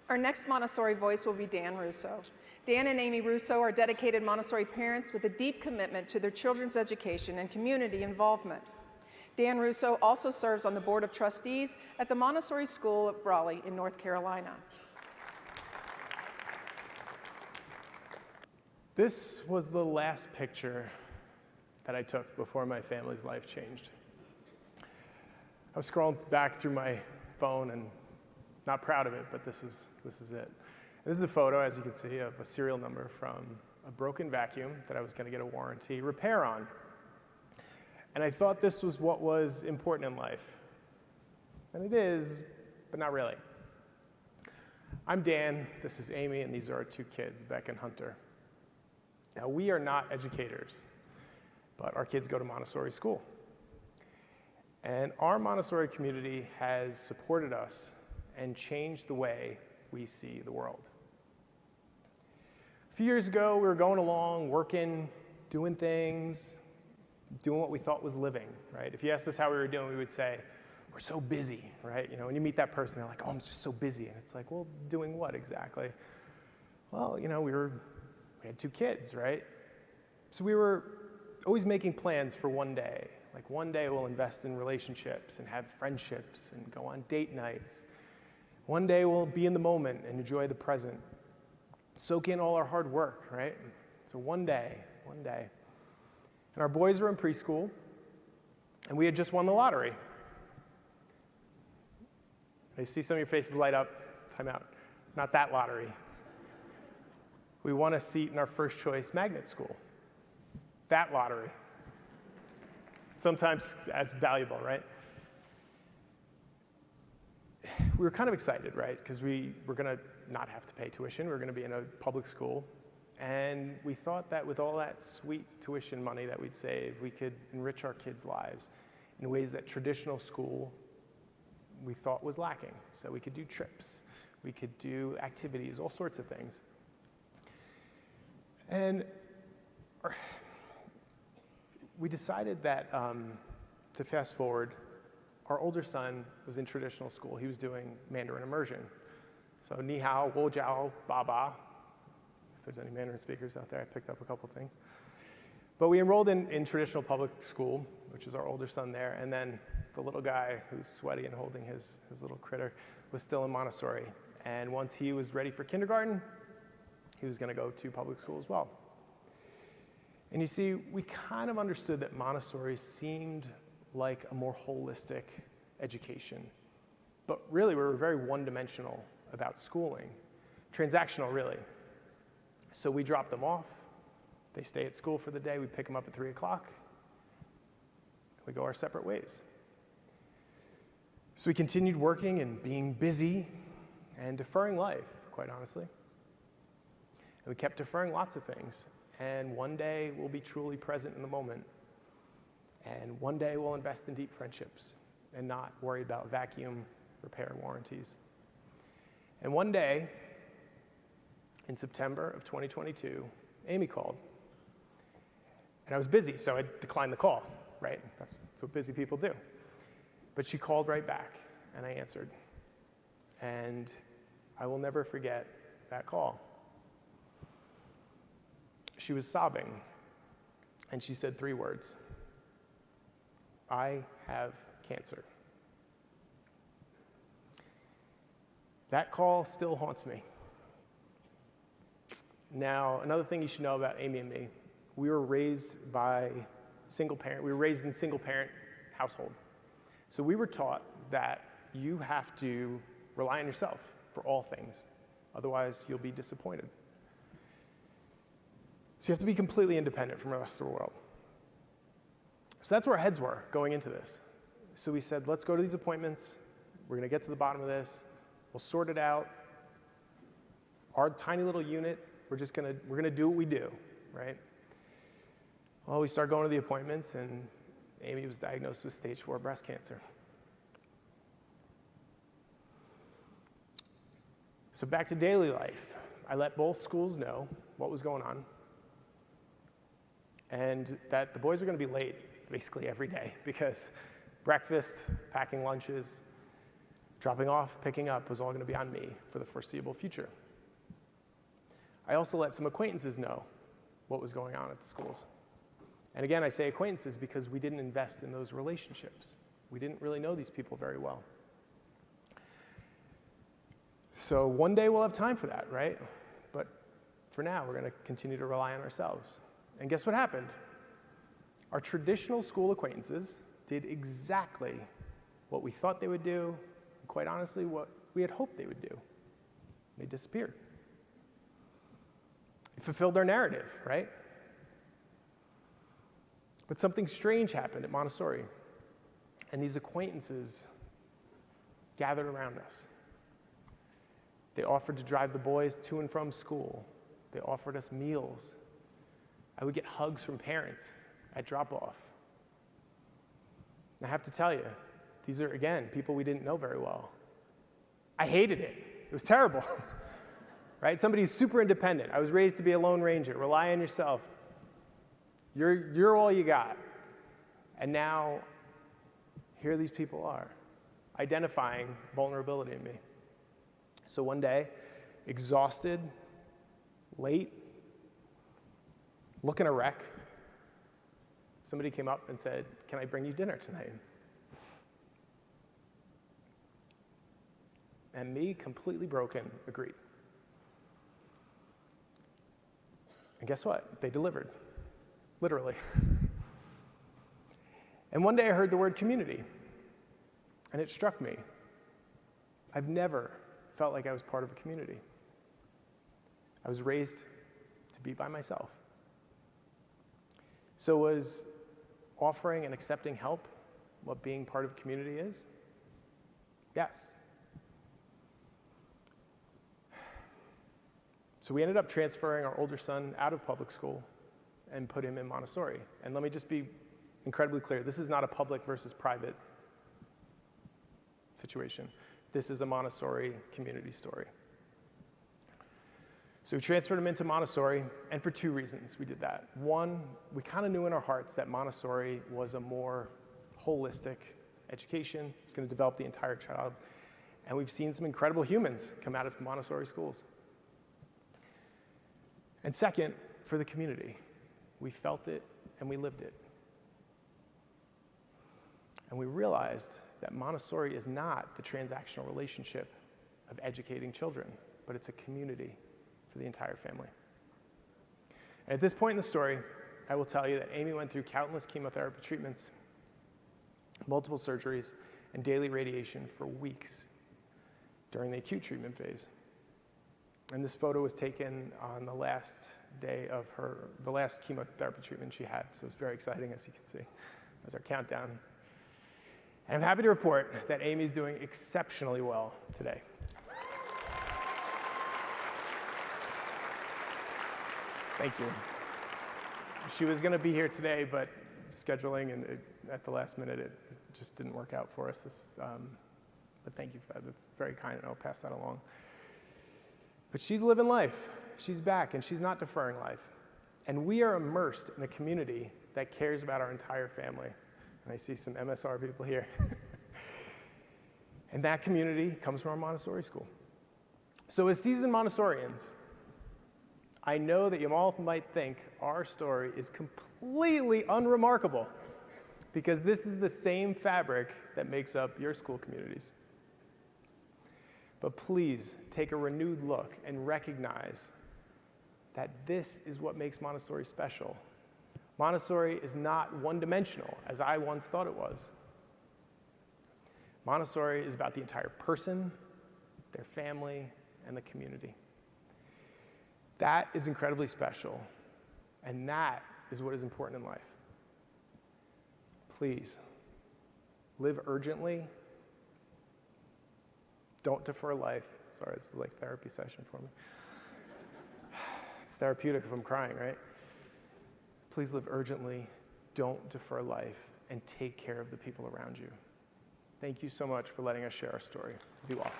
Our next Montessori voice will be Dan Russo. Dan and Amy Russo are dedicated Montessori parents with a deep commitment to their children's education and community involvement. Dan Russo also serves on the Board of Trustees at the Montessori School of Raleigh in North Carolina. This was the last picture that I took before my family's life changed. I was scrolling back through my phone and not proud of it, but this is it. And this is a photo, as you can see, of a serial number from a broken vacuum that I was going to get a warranty repair on. And I thought this was what was important in life. And it is, but not really. I'm Dan, this is Amy, and these are our two kids, Beck and Hunter. Now, we are not educators, but our kids go to Montessori school. And our Montessori community has supported us and changed the way we see the world. A few years ago, we were going along, working, doing things, doing what we thought was living, right? If you asked us how we were doing, we would say, we're so busy, right? You know, when you meet that person, they're like, oh, I'm just so busy. And it's like, well, doing what exactly? Well, you know, we had two kids, right? So we were always making plans for one day. Like one day we'll invest in relationships and have friendships and go on date nights. One day we'll be in the moment and enjoy the present. Soak in all our hard work, right? So one day. And our boys were in preschool, and we had just won the lottery. I see some of your faces light up. Time out. Not that lottery. We won a seat in our first choice magnet school. That lottery. Sometimes as valuable, right? We were kind of excited, right? Because we were going to not have to pay tuition. We were going to be in a public school. And we thought that with all that sweet tuition money that we'd save, we could enrich our kids' lives in ways that traditional school we thought was lacking. So we could do trips. We could do activities, all sorts of things. And we decided that, to fast forward, our older son was in traditional school. He was doing Mandarin immersion. So ni hao, wo jiao, ba ba. If there's any Mandarin speakers out there, I picked up a couple things. But we enrolled in traditional public school, which is our older son there, and then the little guy who's sweaty and holding his little critter was still in Montessori. And once he was ready for kindergarten, he was going to go to public school as well. And you see, we kind of understood that Montessori seemed like a more holistic education. But really, we were very one-dimensional about schooling. Transactional, really. So we dropped them off. They stay at school for the day. We pick them up at 3 o'clock. We go our separate ways. So we continued working and being busy and deferring life, quite honestly. And we kept deferring lots of things. And one day we'll be truly present in the moment. And one day we'll invest in deep friendships and not worry about vacuum repair warranties. And one day, in September of 2022, Amy called. And I was busy, so I declined the call, right? That's what busy people do. But she called right back, and I answered. And I will never forget that call. She was sobbing, and she said 3 words. I have cancer. That call still haunts me. Now, another thing you should know about Amy and me, we were raised by single parent. We were raised in a single parent household. So we were taught that you have to rely on yourself for all things. Otherwise, you'll be disappointed. So you have to be completely independent from the rest of the world. So that's where our heads were going into this. So we said, let's go to these appointments. We're going to get to the bottom of this. We'll sort it out. Our tiny little unit, we're going to do what we do, right? Well, we start going to the appointments, and Amy was diagnosed with stage 4 breast cancer. So back to daily life. I let both schools know what was going on, and that the boys are going to be late basically every day because breakfast, packing lunches, Dropping off, picking up was all going to be on me for the foreseeable future. I also let some acquaintances know what was going on at the schools. And again, I say acquaintances because we didn't invest in those relationships. We didn't really know these people very well. So one day we'll have time for that, right? But for now, we're going to continue to rely on ourselves. And guess what happened? Our traditional school acquaintances did exactly what we thought they would do, and quite honestly, what we had hoped they would do. They disappeared. It fulfilled our narrative, right? But something strange happened at Montessori, and these acquaintances gathered around us. They offered to drive the boys to and from school. They offered us meals. I would get hugs from parents at drop-off. And I have to tell you, these are, again, people we didn't know very well. I hated it. It was terrible, right? Somebody who's super independent. I was raised to be a lone ranger. Rely on yourself. You're all you got. And now, here these people are, identifying vulnerability in me. So one day, exhausted, late, looking a wreck, somebody came up and said, "Can I bring you dinner tonight?" And me, completely broken, agreed. And guess what? They delivered, literally. And one day I heard the word community, and it struck me. I've never felt like I was part of a community. I was raised to be by myself. So was offering and accepting help what being part of a community is? Yes. So we ended up transferring our older son out of public school and put him in Montessori. And let me just be incredibly clear, this is not a public versus private situation. This is a Montessori community story. So we transferred him into Montessori, and for two reasons we did that. One, we kind of knew in our hearts that Montessori was a more holistic education. It's going to develop the entire child. And we've seen some incredible humans come out of Montessori schools. And second, for the community. We felt it and we lived it. And we realized that Montessori is not the transactional relationship of educating children, but it's a community for the entire family. And at this point in the story, I will tell you that Amy went through countless chemotherapy treatments, multiple surgeries, and daily radiation for weeks during the acute treatment phase. And this photo was taken on the last day of the last chemotherapy treatment she had. So it was very exciting, as you can see. That was our countdown. And I'm happy to report that Amy's doing exceptionally well today. Thank you. She was going to be here today, but scheduling and at the last minute, it just didn't work out for us. But thank you for that. That's very kind, and I'll pass that along. But she's living life. She's back, and she's not deferring life. And we are immersed in a community that cares about our entire family. And I see some MSR people here. And that community comes from our Montessori school. So as seasoned Montessorians, I know that you all might think our story is completely unremarkable because this is the same fabric that makes up your school communities. But please take a renewed look and recognize that this is what makes Montessori special. Montessori is not one-dimensional, as I once thought it was. Montessori is about the entire person, their family, and the community. That is incredibly special, and that is what is important in life. Please, live urgently. Don't defer life. Sorry, this is like therapy session for me. It's therapeutic if I'm crying, right? Please live urgently, don't defer life, and take care of the people around you. Thank you so much for letting us share our story. Be well.